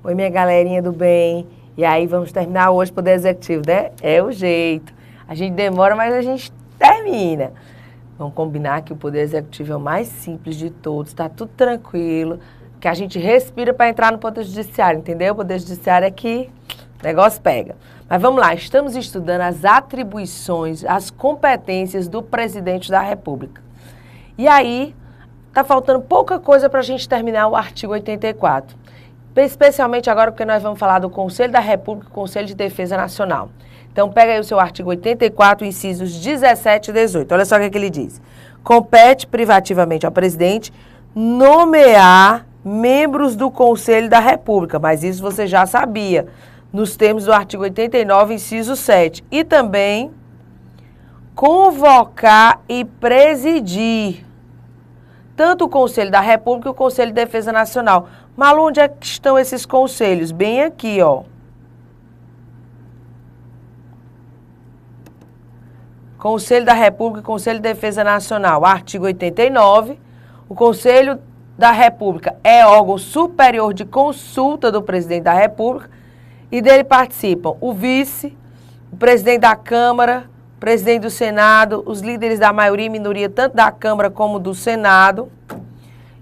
Oi, minha galerinha do bem. E aí, vamos terminar hoje o Poder Executivo, né? É o jeito. A gente demora, mas a gente termina. Vamos combinar que o Poder Executivo é o mais simples de todos, tá tudo tranquilo, que a gente respira para entrar no Poder Judiciário, entendeu? O Poder Judiciário é que o negócio pega. Mas vamos lá, estamos estudando as atribuições, as competências do Presidente da República. E aí, tá faltando pouca coisa para a gente terminar o artigo 84. Especialmente agora porque nós vamos falar do Conselho da República e do Conselho de Defesa Nacional. Então, pega aí o seu artigo 84, incisos 17 e 18. Olha só o que ele diz. Compete privativamente ao presidente nomear membros do Conselho da República, mas isso você já sabia, nos termos do artigo 89, inciso 7. E também convocar e presidir tanto o Conselho da República e o Conselho de Defesa Nacional. Malu, onde é que estão esses conselhos? Bem aqui, ó. Conselho da República e Conselho de Defesa Nacional, artigo 89. O Conselho da República é órgão superior de consulta do Presidente da República e dele participam o vice, o presidente da Câmara, o presidente do Senado, os líderes da maioria e minoria, tanto da Câmara como do Senado,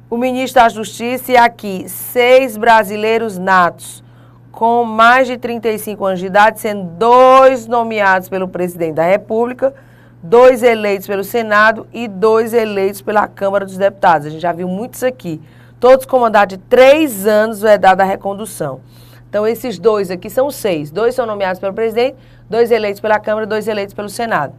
o ministro da Justiça e aqui 6 brasileiros natos com mais de 35 anos de idade, sendo 2 nomeados pelo Presidente da República, 2 eleitos pelo Senado e 2 eleitos pela Câmara dos Deputados. A gente já viu muitos aqui. Todos com mandato de 3 anos vedado a recondução. Então, esses 2 aqui são 6. 2 são nomeados pelo Presidente, 2 eleitos pela Câmara e 2 eleitos pelo Senado.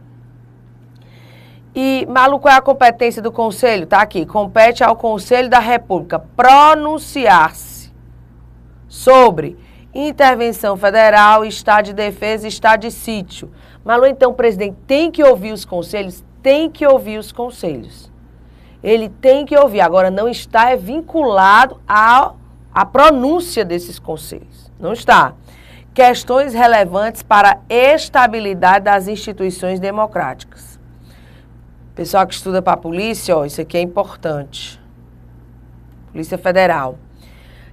E, Malu, qual é a competência do Conselho? Tá aqui. Compete ao Conselho da República pronunciar-se sobre intervenção federal, estado de defesa e estado de sítio. Malu, então o presidente tem que ouvir os conselhos? Tem que ouvir os conselhos. Ele tem que ouvir. Agora, não está vinculado à pronúncia desses conselhos. Não está. Questões relevantes para a estabilidade das instituições democráticas. Pessoal que estuda para a polícia, ó, isso aqui é importante. Polícia Federal.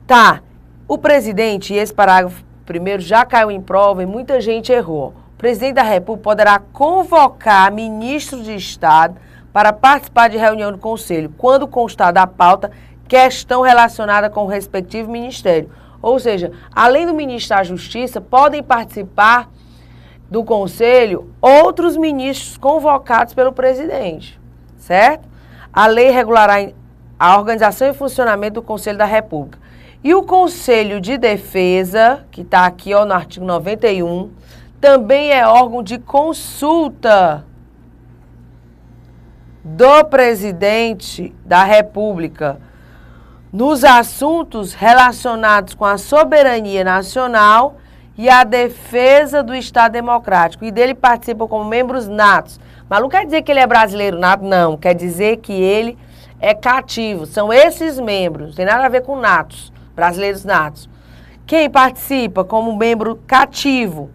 Tá. O presidente, e esse parágrafo primeiro já caiu em prova e muita gente errou. O presidente da República poderá convocar ministros de Estado para participar de reunião do Conselho, quando constar da pauta questão relacionada com o respectivo ministério. Ou seja, além do ministro da Justiça, podem participar do Conselho outros ministros convocados pelo presidente, certo? A lei regulará a organização e funcionamento do Conselho da República. E o Conselho de Defesa, que está aqui ó, no artigo 91, também é órgão de consulta do presidente da República nos assuntos relacionados com a soberania nacional e a defesa do Estado Democrático. E dele participam como membros natos. Mas não quer dizer que ele é brasileiro nato, não. Quer dizer que ele é cativo. São esses membros, não tem nada a ver com natos. Brasileiros natos. Quem participa como membro cativo?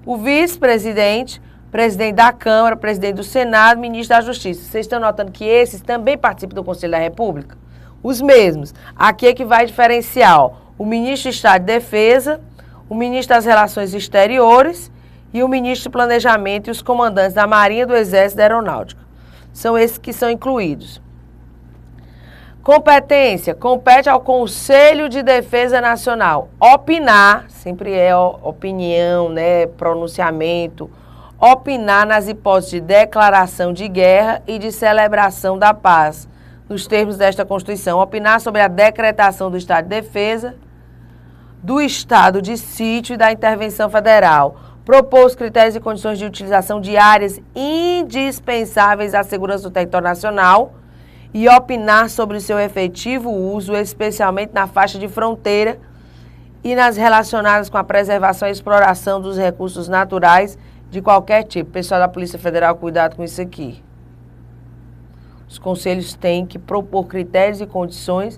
O vice-presidente, presidente da Câmara, presidente do Senado, ministro da Justiça. Vocês estão notando que esses também participam do Conselho da República? Os mesmos. Aqui é que vai diferenciar ó, o ministro de Estado de Defesa, o ministro das Relações Exteriores e o ministro de Planejamento e os comandantes da Marinha, do Exército e da Aeronáutica. São esses que são incluídos. Competência, compete ao Conselho de Defesa Nacional opinar, sempre é opinião, né, pronunciamento, opinar nas hipóteses de declaração de guerra e de celebração da paz, nos termos desta Constituição, opinar sobre a decretação do Estado de Defesa, do Estado de Sítio e da Intervenção Federal, propor os critérios e condições de utilização de áreas indispensáveis à segurança do território nacional, e opinar sobre o seu efetivo uso, especialmente na faixa de fronteira e nas relacionadas com a preservação e exploração dos recursos naturais de qualquer tipo. Pessoal da Polícia Federal, cuidado com isso aqui. Os conselhos têm que propor critérios e condições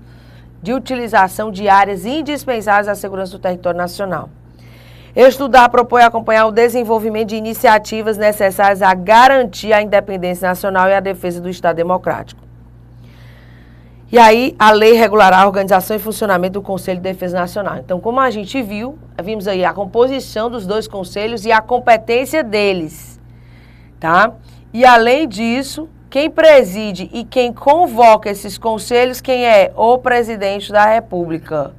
de utilização de áreas indispensáveis à segurança do território nacional. Estudar, propor e acompanhar o desenvolvimento de iniciativas necessárias a garantir a independência nacional e a defesa do Estado Democrático. E aí, a lei regulará a organização e funcionamento do Conselho de Defesa Nacional. Então, como a gente viu, vimos aí a composição dos dois conselhos e a competência deles, tá? E, além disso, quem preside e quem convoca esses conselhos, quem é? O presidente da República.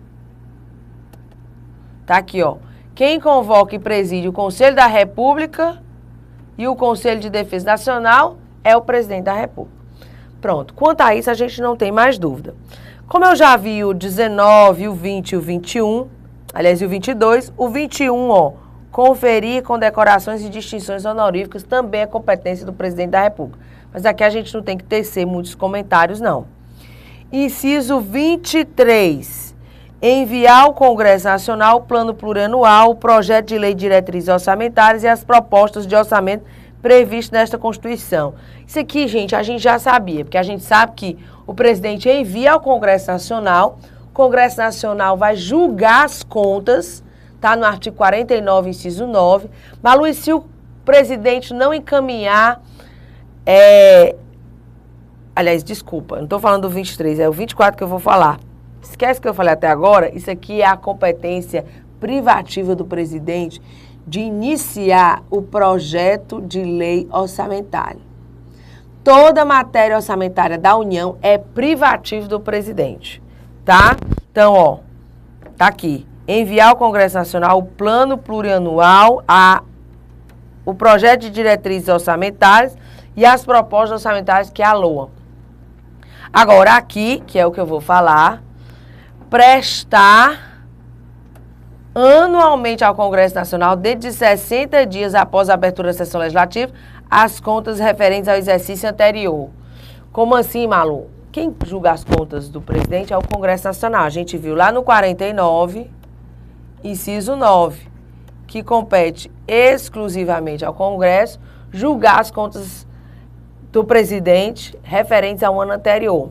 Tá aqui, ó. Quem convoca e preside o Conselho da República e o Conselho de Defesa Nacional é o presidente da República. Pronto, quanto a isso a gente não tem mais dúvida. Como eu já vi o 19, o 20 e o 21, aliás, e o 22, o 21, ó, conferir condecorações e distinções honoríficas também é competência do presidente da República. Mas aqui a gente não tem que tecer muitos comentários, não. Inciso 23. Enviar ao Congresso Nacional o Plano Plurianual, o projeto de lei de diretrizes orçamentárias e as propostas de orçamento previstas nesta Constituição. Isso aqui, gente, a gente já sabia, porque a gente sabe que o presidente envia ao Congresso Nacional, o Congresso Nacional vai julgar as contas, tá no artigo 49, inciso 9, mas, Luiz, se o presidente não encaminhar, aliás, desculpa, não estou falando do 23, é o 24 que eu vou falar. Esquece que eu falei até agora, isso aqui é a competência privativa do presidente de iniciar o projeto de lei orçamentária. Toda matéria orçamentária da União é privativa do presidente, tá? Então, ó, tá aqui. Enviar ao Congresso Nacional o plano plurianual, o projeto de diretrizes orçamentárias e as propostas orçamentárias que é a LOA. Agora, aqui, que é o que eu vou falar, prestar anualmente ao Congresso Nacional, dentro de 60 dias após a abertura da sessão legislativa, as contas referentes ao exercício anterior. Como assim, Malu? Quem julga as contas do presidente é o Congresso Nacional. A gente viu lá no 49, inciso 9, que compete exclusivamente ao Congresso julgar as contas do presidente referentes ao ano anterior.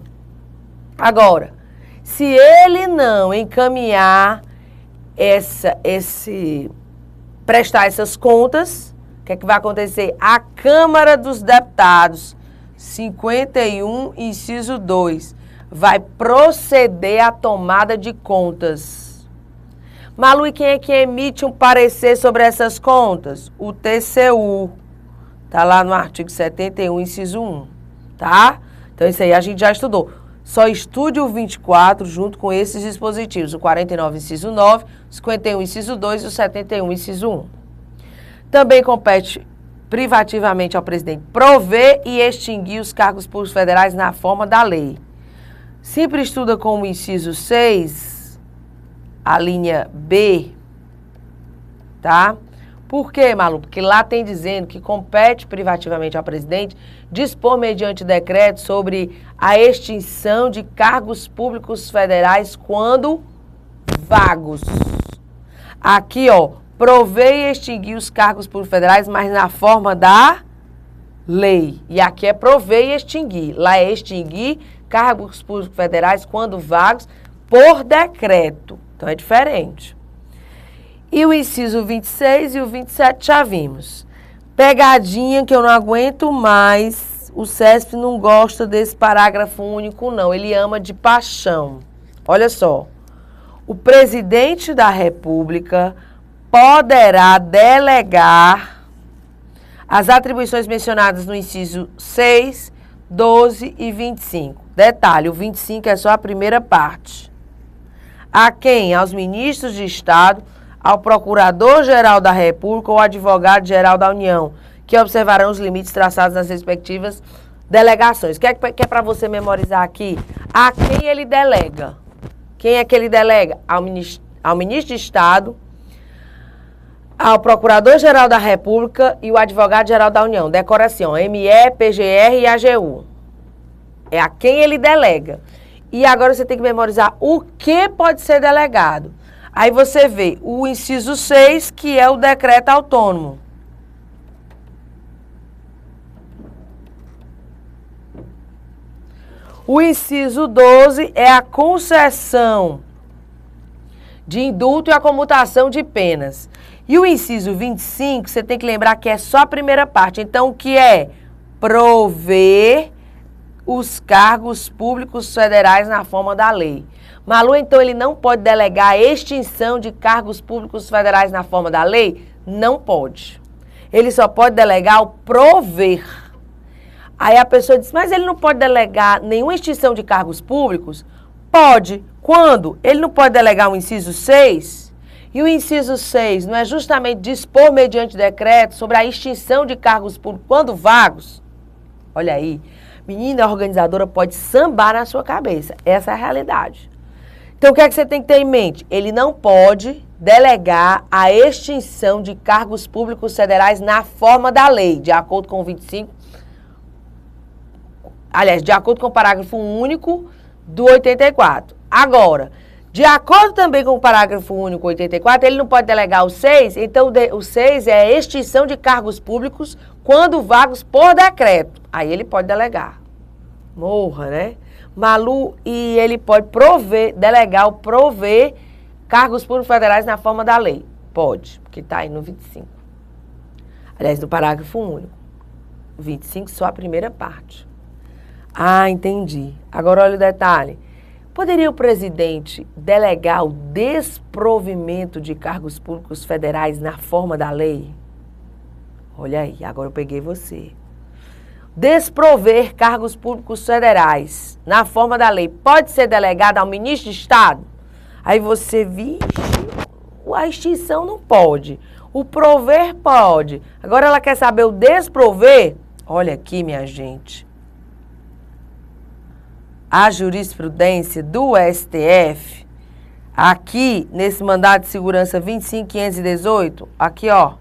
Agora, se ele não encaminhar prestar essas contas, o que é que vai acontecer? A Câmara dos Deputados, 51, inciso 2, vai proceder à tomada de contas. Malu, e quem é que emite um parecer sobre essas contas? O TCU. Tá lá no artigo 71, inciso 1, tá? Então, isso aí a gente já estudou. Só estude o 24 junto com esses dispositivos, o 49, inciso 9, o 51, inciso 2 e o 71, inciso 1. Também compete privativamente ao presidente prover e extinguir os cargos públicos federais na forma da lei. Sempre estuda com o inciso 6, a linha B, tá? Por quê, Malu? Porque lá tem dizendo que compete privativamente ao presidente dispor mediante decreto sobre a extinção de cargos públicos federais quando vagos. Aqui, ó, prover e extinguir os cargos públicos federais, mas na forma da lei. E aqui é prover e extinguir. Lá é extinguir cargos públicos federais quando vagos por decreto. Então é diferente. E o inciso 26 e o 27 já vimos. Pegadinha que eu não aguento mais. O CESP não gosta desse parágrafo único, não. Ele ama de paixão. Olha só. O presidente da República poderá delegar as atribuições mencionadas no inciso 6, 12 e 25. Detalhe, o 25 é só a primeira parte. A quem? Aos ministros de Estado, ao Procurador-Geral da República ou Advogado-Geral da União, que observarão os limites traçados nas respectivas delegações. O que é para você memorizar aqui? A quem ele delega? Quem é que ele delega? Ao ministro de Estado, ao Procurador-Geral da República e o Advogado-Geral da União. Decora assim, ó, ME, PGR e AGU. É a quem ele delega. E agora você tem que memorizar o que pode ser delegado. Aí você vê o inciso 6, que é o decreto autônomo. O inciso 12 é a concessão de indulto e a comutação de penas. E o inciso 25, você tem que lembrar que é só a primeira parte. Então, o que é? Prover os cargos públicos federais na forma da lei. Malu, então, ele não pode delegar a extinção de cargos públicos federais na forma da lei? Não pode. Ele só pode delegar o prover. Aí a pessoa diz, mas ele não pode delegar nenhuma extinção de cargos públicos? Pode. Quando? Ele não pode delegar o inciso 6? E o inciso 6 não é justamente dispor mediante decreto sobre a extinção de cargos públicos quando vagos? Olha aí, menina organizadora pode sambar na sua cabeça. Essa é a realidade. Então, o que é que você tem que ter em mente? Ele não pode delegar a extinção de cargos públicos federais na forma da lei, de acordo com o 25. Aliás, de acordo com o parágrafo único do 84. Agora, de acordo também com o parágrafo único 84, ele não pode delegar o 6, então o 6 é a extinção de cargos públicos quando vagos por decreto. Aí ele pode delegar. Morra, né? Malu, e ele pode delegar ou prover cargos públicos federais na forma da lei. Pode, porque está aí no 25. Aliás, no parágrafo único. 25, só a primeira parte. Ah, entendi. Agora olha o detalhe. Poderia o presidente delegar o desprovimento de cargos públicos federais na forma da lei? Olha aí, agora eu peguei você. Desprover cargos públicos federais na forma da lei pode ser delegado ao ministro de Estado? Aí você, vixe, a extinção não pode. O prover pode. Agora ela quer saber o desprover? Olha aqui, minha gente. A jurisprudência do STF, aqui nesse mandado de segurança 25.518, aqui ó,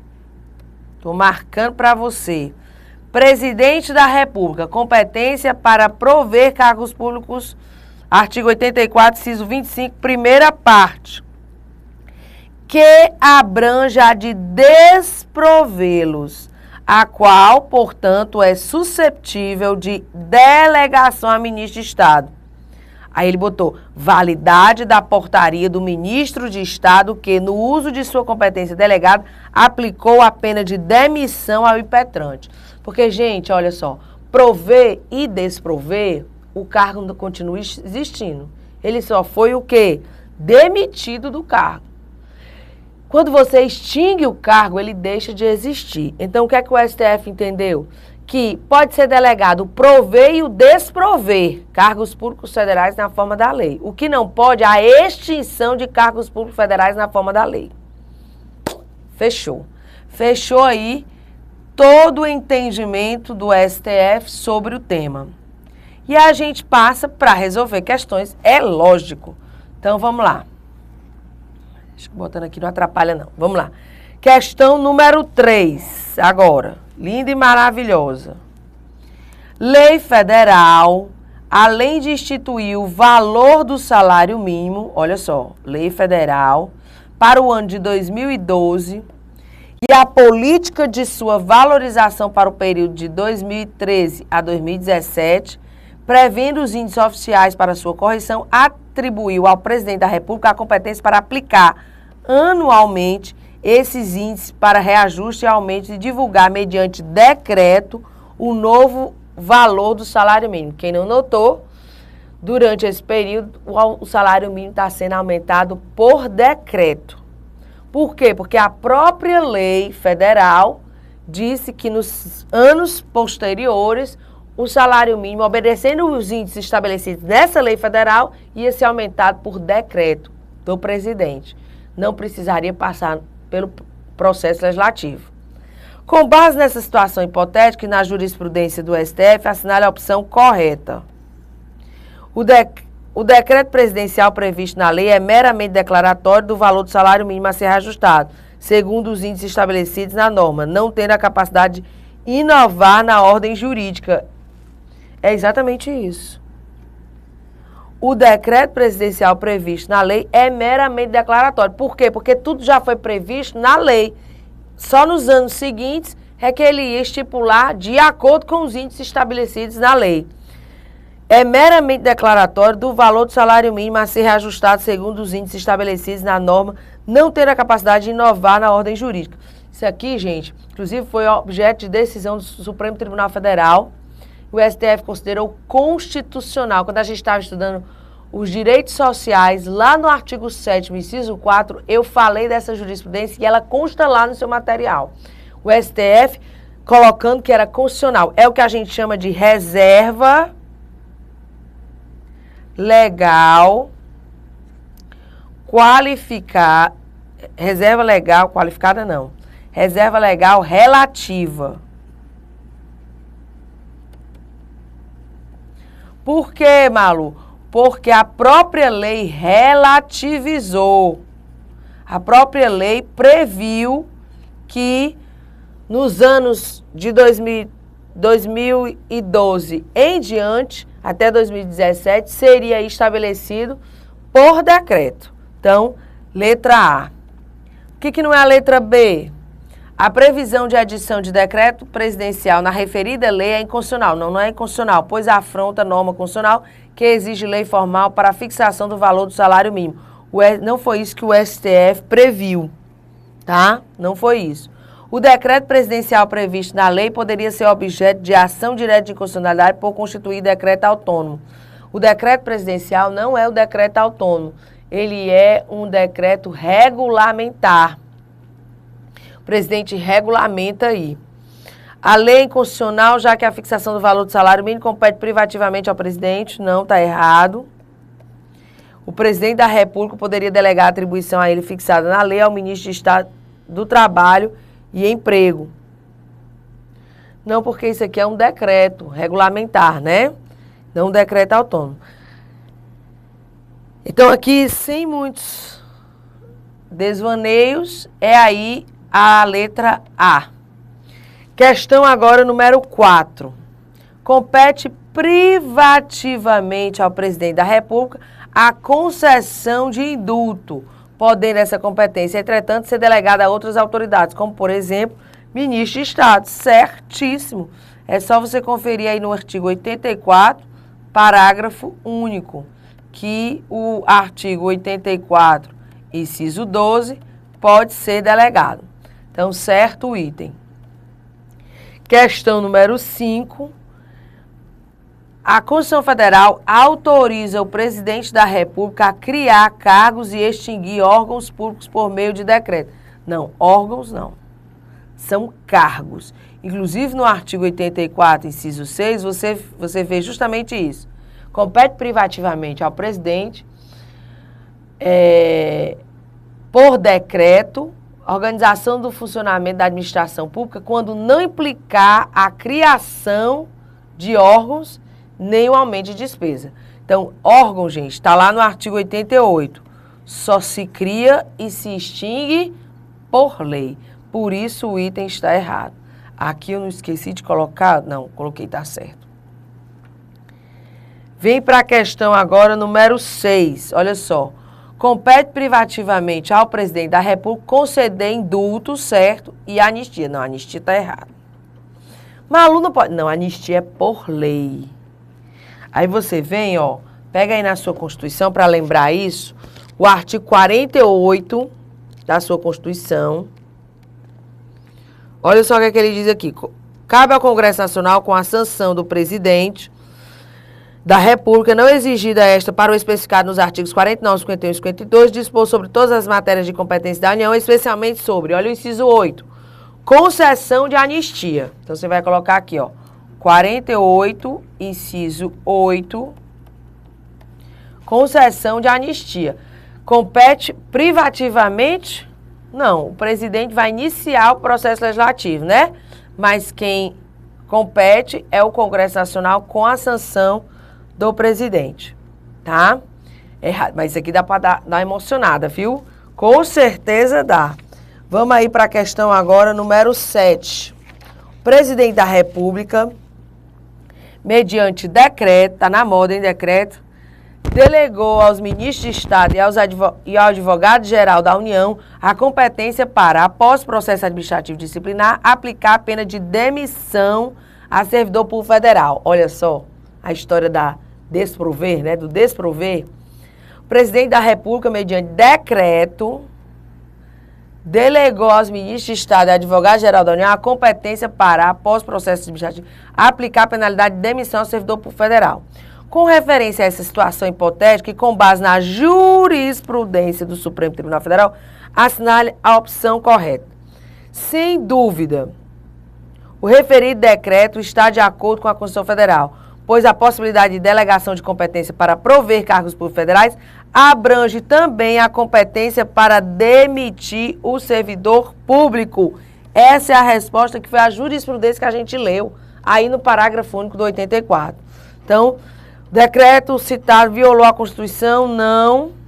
tô marcando para você. Presidente da República, competência para prover cargos públicos, artigo 84, inciso 25, primeira parte, que abranja a de desprovê-los, a qual, portanto, é susceptível de delegação a ministro de Estado. Aí ele botou validade da portaria do ministro de Estado que, no uso de sua competência delegada, aplicou a pena de demissão ao impetrante. Porque, gente, olha só, prover e desprover, o cargo continua existindo. Ele só foi o quê? Demitido do cargo. Quando você extingue o cargo, ele deixa de existir. Então, o que é que o STF entendeu? Que pode ser delegado o prover e o desprover cargos públicos federais na forma da lei. O que não pode é a extinção de cargos públicos federais na forma da lei. Fechou. Fechou aí todo o entendimento do STF sobre o tema. E a gente passa para resolver questões, é lógico. Então, vamos lá. Botando aqui, não atrapalha não. Vamos lá. Questão número 3, agora. Linda e maravilhosa. Lei federal, além de instituir o valor do salário mínimo, olha só, lei federal, para o ano de 2012 e a política de sua valorização para o período de 2013 a 2017, prevendo os índices oficiais para sua correção, atribuiu ao presidente da República a competência para aplicar anualmente esses índices para reajuste e aumento e divulgar mediante decreto o novo valor do salário mínimo. Quem não notou, durante esse período o salário mínimo está sendo aumentado por decreto. Por quê? Porque a própria lei federal disse que nos anos posteriores o salário mínimo, obedecendo os índices estabelecidos nessa lei federal, ia ser aumentado por decreto do presidente. Não precisaria passar pelo processo legislativo. Com base nessa situação hipotética e na jurisprudência do STF, assinale a opção correta. O decreto presidencial previsto na lei é meramente declaratório do valor do salário mínimo a ser reajustado, segundo os índices estabelecidos na norma, não tendo a capacidade de inovar na ordem jurídica. É exatamente isso. O decreto presidencial previsto na lei é meramente declaratório. Por quê? Porque tudo já foi previsto na lei. Só nos anos seguintes é que ele ia estipular de acordo com os índices estabelecidos na lei. É meramente declaratório do valor do salário mínimo a ser reajustado segundo os índices estabelecidos na norma, não ter a capacidade de inovar na ordem jurídica. Isso aqui, gente, inclusive foi objeto de decisão do Supremo Tribunal Federal, o STF considerou constitucional. Quando a gente estava estudando os direitos sociais, lá no artigo 7º, inciso 4, eu falei dessa jurisprudência e ela consta lá no seu material. O STF colocando que era constitucional. É o que a gente chama de reserva legal qualificada. Reserva legal qualificada não. Reserva legal relativa. Por quê, Malu? Porque a própria lei relativizou. A própria lei previu que nos anos de 2012 em diante, até 2017, seria estabelecido por decreto. Então, letra A. O que não é a letra B? A previsão de adição de decreto presidencial na referida lei é inconstitucional. Não é inconstitucional, pois afronta a norma constitucional que exige lei formal para a fixação do valor do salário mínimo. Não foi isso que o STF previu, tá? Não foi isso. O decreto presidencial previsto na lei poderia ser objeto de ação direta de inconstitucionalidade por constituir decreto autônomo. O decreto presidencial não é o decreto autônomo, ele é um decreto regulamentar. O presidente regulamenta aí. A lei é inconstitucional, já que a fixação do valor do salário mínimo compete privativamente ao presidente. Não, está errado. O presidente da República poderia delegar a atribuição a ele fixada na lei ao ministro de Estado do Trabalho e Emprego. Não, porque isso aqui é um decreto regulamentar, né? Não um decreto autônomo. Então, aqui, sem muitos desvaneios, é aí a letra A. Questão agora número 4. Compete privativamente ao presidente da República a concessão de indulto, podendo essa competência, entretanto, ser delegada a outras autoridades, como, por exemplo, ministro de Estado. Certíssimo. É só você conferir aí no artigo 84, parágrafo único, que o artigo 84, inciso 12, pode ser delegado. Então, certo o item. Questão número 5. A Constituição Federal autoriza o presidente da República a criar cargos e extinguir órgãos públicos por meio de decreto. Não, órgãos não. São cargos. Inclusive, no artigo 84, inciso 6, você vê justamente isso. Compete privativamente ao presidente, por decreto, organização do funcionamento da administração pública quando não implicar a criação de órgãos nem o aumento de despesa. Então, órgão, gente, está lá no artigo 88. Só se cria e se extingue por lei. Por isso o item está errado. Aqui eu não esqueci de colocar, não, coloquei, tá certo. Vem para a questão agora número 6. Olha só. Compete privativamente ao presidente da República conceder indulto, certo, e anistia. Não, anistia está errado. Malu não pode. Não, anistia é por lei. Aí você vem, ó, pega aí na sua Constituição para lembrar isso, o artigo 48 da sua Constituição. Olha só o que é que ele diz aqui. Cabe ao Congresso Nacional, com a sanção do presidente da República, não exigida esta para o especificado nos artigos 49, 51 e 52, dispor sobre todas as matérias de competência da União, especialmente sobre, olha o inciso 8, concessão de anistia. Então, você vai colocar aqui, ó, 48, inciso 8, concessão de anistia. Compete privativamente? Não, o presidente vai iniciar o processo legislativo, né? Mas quem compete é o Congresso Nacional com a sanção do presidente, tá? Errado, mas isso aqui dá para dar uma emocionada, viu? Com certeza dá. Vamos aí para a questão agora número 7. O presidente da República, mediante decreto, tá na moda em decreto, delegou aos ministros de Estado e ao advogado-geral da União a competência para, após processo administrativo disciplinar, aplicar a pena de demissão a servidor público federal. Olha só a história da desprover, né? Do desprover. O presidente da República, mediante decreto, delegou aos ministros de Estado e advogado-geral da União a competência para, após o processo administrativo, aplicar a penalidade de demissão ao servidor público federal. Com referência a essa situação hipotética e com base na jurisprudência do Supremo Tribunal Federal, assinale a opção correta. Sem dúvida, o referido decreto está de acordo com a Constituição Federal, pois a possibilidade de delegação de competência para prover cargos públicos federais abrange também a competência para demitir o servidor público. Essa é a resposta que foi a jurisprudência que a gente leu aí no parágrafo único do 84. Então, decreto citado violou a Constituição? Não.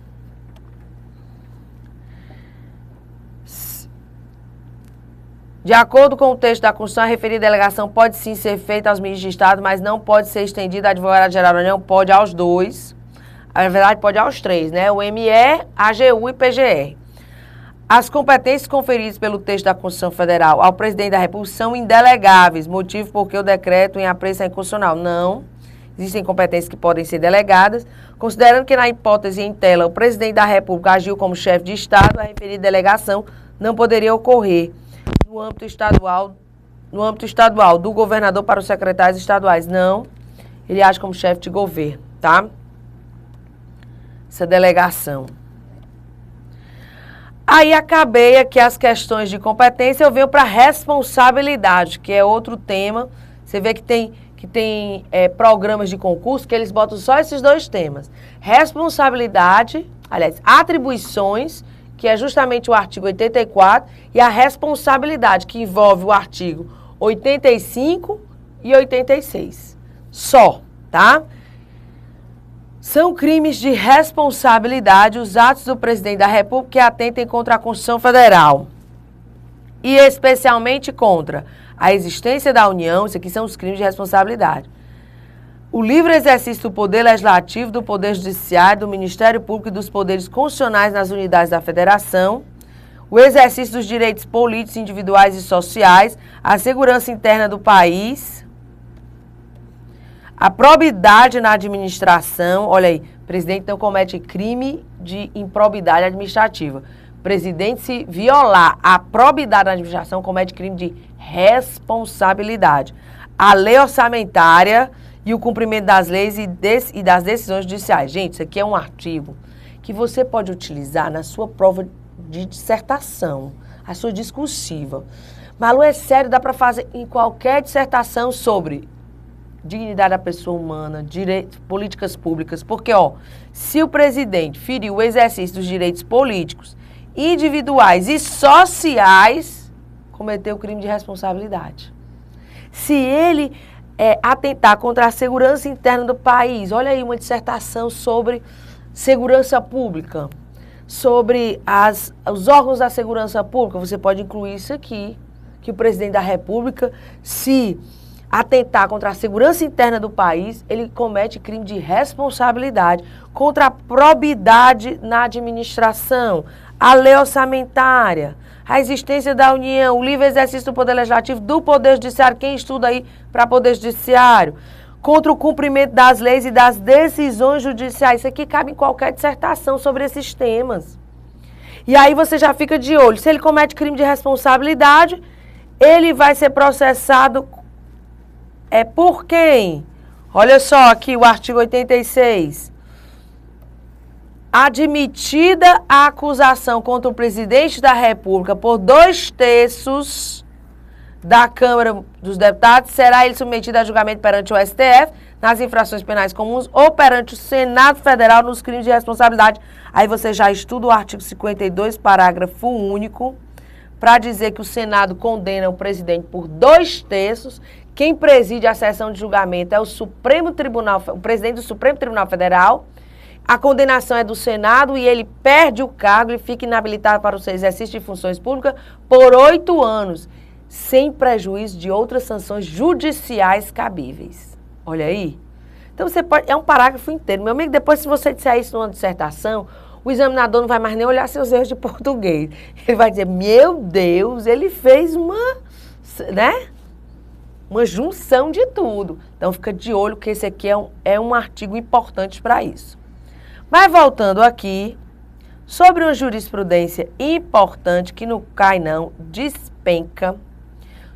De acordo com o texto da Constituição, a referida delegação pode sim ser feita aos ministros de Estado, mas não pode ser estendida à advogada-geral da União, pode aos dois. Na verdade, pode aos três, né? O ME, AGU e PGR. As competências conferidas pelo texto da Constituição Federal ao presidente da República são indelegáveis, motivo porque o decreto em apreço é inconstitucional. Não. Existem competências que podem ser delegadas, considerando que na hipótese em tela o presidente da República agiu como chefe de Estado, a referida delegação não poderia ocorrer no âmbito estadual do governador para os secretários estaduais. Não, ele age como chefe de governo, tá? Essa delegação. Aí acabei aqui as questões de competência, eu venho para responsabilidade, que é outro tema. Você vê que tem programas de concurso que eles botam só esses dois temas. Responsabilidade, aliás, atribuições, que é justamente o artigo 84, e a responsabilidade, que envolve o artigo 85 e 86. Só, tá? São crimes de responsabilidade os atos do presidente da República que atentem contra a Constituição Federal. E especialmente contra a existência da União, isso aqui são os crimes de responsabilidade. O livre exercício do poder legislativo, do poder judiciário, do Ministério Público e dos poderes constitucionais nas unidades da Federação, o exercício dos direitos políticos, individuais e sociais, a segurança interna do país, a probidade na administração. Olha aí, o presidente não comete crime de improbidade administrativa. O presidente, se violar a probidade na administração, comete crime de responsabilidade. A lei orçamentária e o cumprimento das leis e das decisões judiciais. Gente, isso aqui é um artigo que você pode utilizar na sua prova de dissertação, a sua discursiva. Malu, é sério, dá para fazer em qualquer dissertação sobre dignidade da pessoa humana, direitos, políticas públicas, porque, se o presidente feriu o exercício dos direitos políticos, individuais e sociais, cometeu crime de responsabilidade. Se ele atentar contra a segurança interna do país, olha aí uma dissertação sobre segurança pública, sobre os órgãos da segurança pública, você pode incluir isso aqui, que o presidente da República, se atentar contra a segurança interna do país, ele comete crime de responsabilidade contra a probidade na administração, a lei orçamentária, a existência da União, o livre exercício do Poder Legislativo, do Poder Judiciário, quem estuda aí para Poder Judiciário, contra o cumprimento das leis e das decisões judiciais. Isso aqui cabe em qualquer dissertação sobre esses temas. E aí você já fica de olho. Se ele comete crime de responsabilidade, ele vai ser processado por quem? Olha só aqui o artigo 86. Admitida a acusação contra o presidente da República por 2/3 da Câmara dos Deputados, será ele submetido a julgamento perante o STF nas infrações penais comuns ou perante o Senado Federal nos crimes de responsabilidade. Aí você já estuda o artigo 52, parágrafo único, para dizer que o Senado condena o presidente por 2/3. Quem preside a sessão de julgamento é o presidente do Supremo Tribunal Federal. A condenação é do Senado e ele perde o cargo e fica inabilitado para o seu exercício de funções públicas por 8 anos, sem prejuízo de outras sanções judiciais cabíveis. Olha aí. Então, é um parágrafo inteiro. Meu amigo, depois se você disser isso numa dissertação, o examinador não vai mais nem olhar seus erros de português. Ele vai dizer, meu Deus, ele fez uma junção de tudo. Então, fica de olho que esse aqui é um artigo importante para isso. Mas voltando aqui, Sobre uma jurisprudência importante que não cai não, despenca,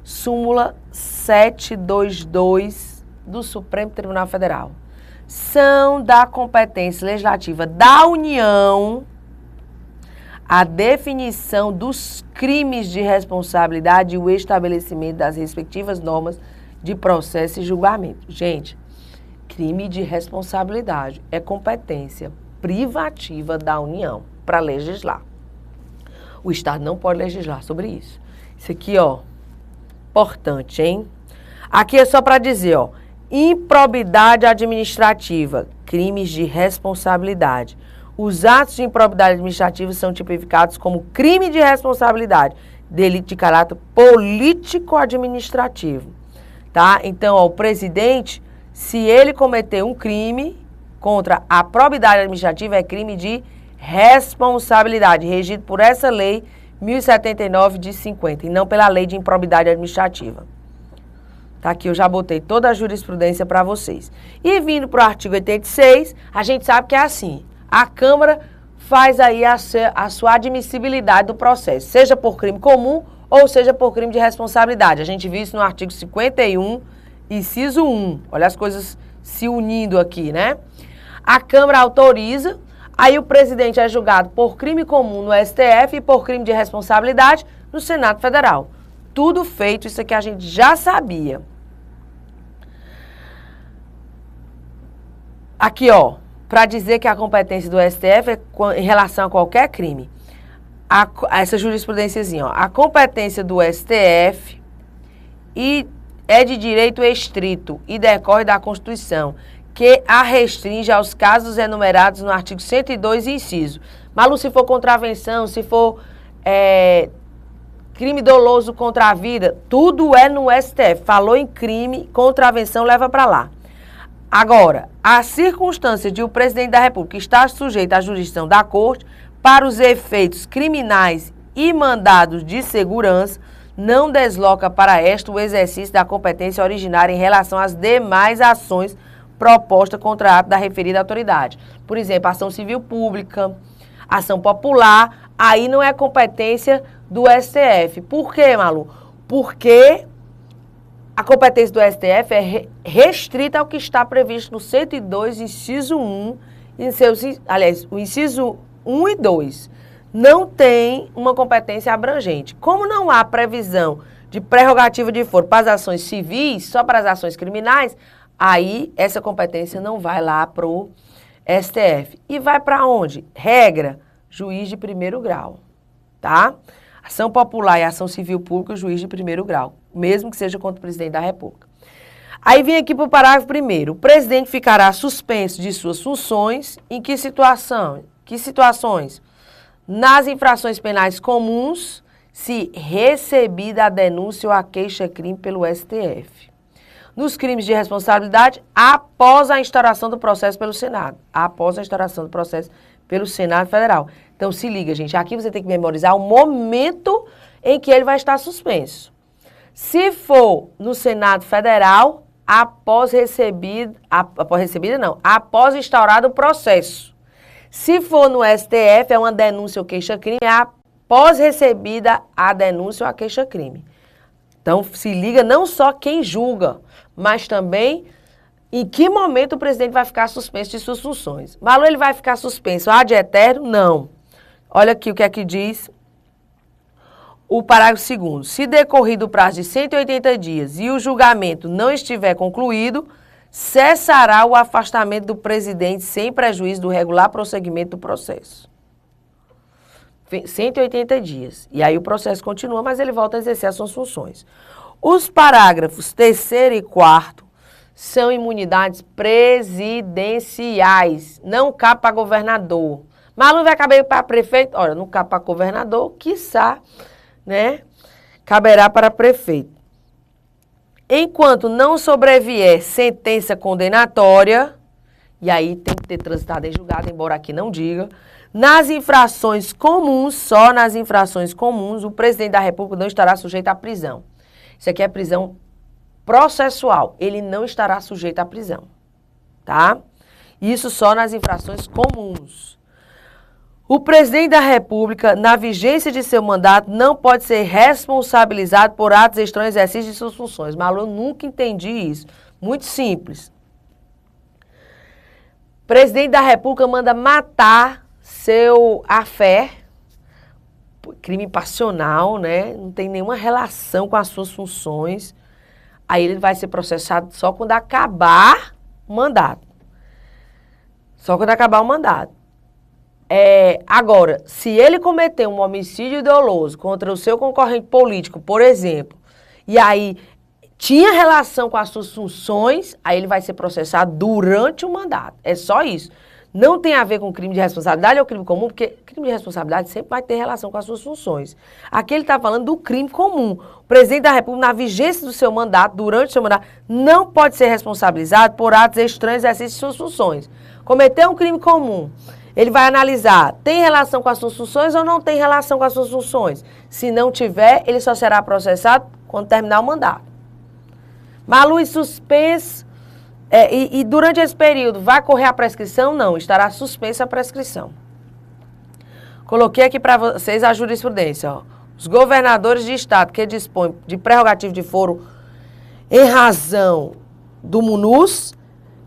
súmula 722 do Supremo Tribunal Federal. São da competência legislativa da União a definição dos crimes de responsabilidade e o estabelecimento das respectivas normas de processo e julgamento. Gente, crime de responsabilidade é competência privativa da União para legislar. O Estado não pode legislar sobre isso. Isso aqui, ó, importante, hein? Aqui é só para dizer, ó, improbidade administrativa, crimes de responsabilidade. Os atos de improbidade administrativa são tipificados como crime de responsabilidade, delito de caráter político-administrativo, tá? Então, ó, o presidente, se ele cometer um crime contra a probidade administrativa, é crime de responsabilidade, regido por essa lei 1079 de 50, e não pela lei de improbidade administrativa. Tá aqui, eu já botei toda a jurisprudência para vocês. E vindo para o artigo 86, a gente sabe que é assim. A Câmara faz aí a sua admissibilidade do processo, seja por crime comum ou seja por crime de responsabilidade. A gente viu isso no artigo 51, inciso 1. Olha as coisas se unindo aqui, né? A Câmara autoriza, aí o presidente é julgado por crime comum no STF e por crime de responsabilidade no Senado Federal. Tudo feito, isso aqui a gente já sabia. Aqui, ó, para dizer que a competência do STF é em relação a qualquer crime. Essa jurisprudênciazinha, ó, a competência do STF é de direito estrito e decorre da Constituição, que a restringe aos casos enumerados no artigo 102, inciso. Malu, se for contravenção, se for crime doloso contra a vida, tudo é no STF. Falou em crime, contravenção, leva para lá. Agora, a circunstância de o presidente da República estar sujeito à jurisdição da Corte para os efeitos criminais e mandados de segurança não desloca para esta o exercício da competência originária em relação às demais ações propostas contra a ato da referida autoridade. Por exemplo, ação civil pública, ação popular, aí não é competência do STF. Por quê, Malu? Porque a competência do STF é restrita ao que está previsto no 102, inciso 1, o inciso 1 e 2. Não tem uma competência abrangente. Como não há previsão de prerrogativa de foro para as ações civis, só para as ações criminais, aí essa competência não vai lá para o STF. E vai para onde? Regra, juiz de primeiro grau, tá? Ação popular e ação civil pública, juiz de primeiro grau, mesmo que seja contra o presidente da República. Aí vem aqui para o parágrafo 1º. O presidente ficará suspenso de suas funções em que situações? Nas infrações penais comuns, se recebida a denúncia ou a queixa-crime pelo STF. Nos crimes de responsabilidade, após a instauração do processo pelo Senado. Após a instauração do processo pelo Senado Federal. Então, se liga, gente. Aqui você tem que memorizar o momento em que ele vai estar suspenso. Se for no Senado Federal, após instaurado o processo. Se for no STF, é uma denúncia ou queixa-crime, após recebida a denúncia ou a queixa-crime. Então, se liga não só quem julga, mas também em que momento o presidente vai ficar suspenso de suas funções. Malu, ele vai ficar suspenso ad eterno? Não. Olha aqui o que é que diz o parágrafo 2º. Se decorrido o prazo de 180 dias e o julgamento não estiver concluído, cessará o afastamento do presidente sem prejuízo do regular prosseguimento do processo. 180 dias. E aí o processo continua, mas ele volta a exercer as suas funções. Os parágrafos 3º e 4º são imunidades presidenciais. Não cabe para governador. Malu vai caber para prefeito? Olha, não cabe para governador, quiçá, né? Caberá para prefeito. Enquanto não sobrevier sentença condenatória, e aí tem que ter transitado em julgado, embora aqui não diga, nas infrações comuns, só nas infrações comuns, o presidente da República não estará sujeito à prisão. Isso aqui é prisão processual, ele não estará sujeito à prisão, tá? Isso só nas infrações comuns. O presidente da República, na vigência de seu mandato, não pode ser responsabilizado por atos estranhos ao exercício de suas funções. Malu, eu nunca entendi isso. Muito simples. O presidente da República manda matar seu afé, crime passional, né? Não tem nenhuma relação com as suas funções. Aí ele vai ser processado só quando acabar o mandato. Só quando acabar o mandato. Agora, se ele cometer um homicídio doloso contra o seu concorrente político, por exemplo, e aí tinha relação com as suas funções, aí ele vai ser processado durante o mandato. É só isso. Não tem a ver com crime de responsabilidade ou crime comum, porque crime de responsabilidade sempre vai ter relação com as suas funções. Aqui ele está falando do crime comum. O presidente da República, na vigência do seu mandato, durante o seu mandato, não pode ser responsabilizado por atos estranhos ao exercício de suas funções. Cometeu um crime comum. Ele vai analisar, tem relação com as suas funções ou não tem relação com as suas funções? Se não tiver, ele só será processado quando terminar o mandato. Malu, suspenso, e durante esse período, vai correr a prescrição? Não, estará suspensa a prescrição. Coloquei aqui para vocês a jurisprudência. Ó. Os governadores de estado que dispõem de prerrogativo de foro em razão do MUNUS,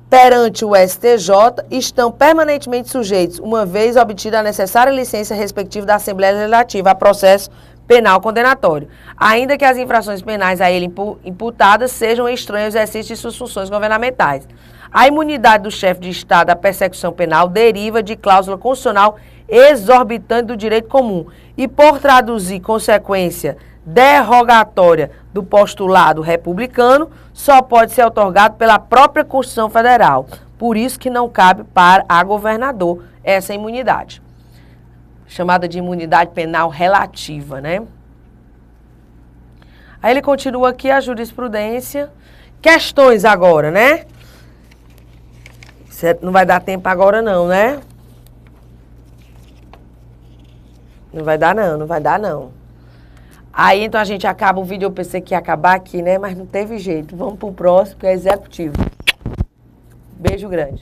perante o STJ, estão permanentemente sujeitos, uma vez obtida a necessária licença respectiva da Assembleia Legislativa, a processo penal condenatório, ainda que as infrações penais a ele imputadas sejam estranhas ao exercício de suas funções governamentais. A imunidade do chefe de Estado à persecução penal deriva de cláusula constitucional exorbitante do direito comum e, por traduzir consequência derrogatória do postulado republicano, só pode ser otorgado pela própria Constituição Federal. Por isso que não cabe para a governador essa imunidade. Chamada de imunidade penal relativa, né? Aí ele continua aqui a jurisprudência. Questões agora, né? Não vai dar tempo agora não, né? Não vai dar não, não vai dar não. Aí, então, a gente acaba o vídeo, eu pensei que ia acabar aqui, né? Mas não teve jeito. Vamos pro próximo, que é executivo. Beijo grande.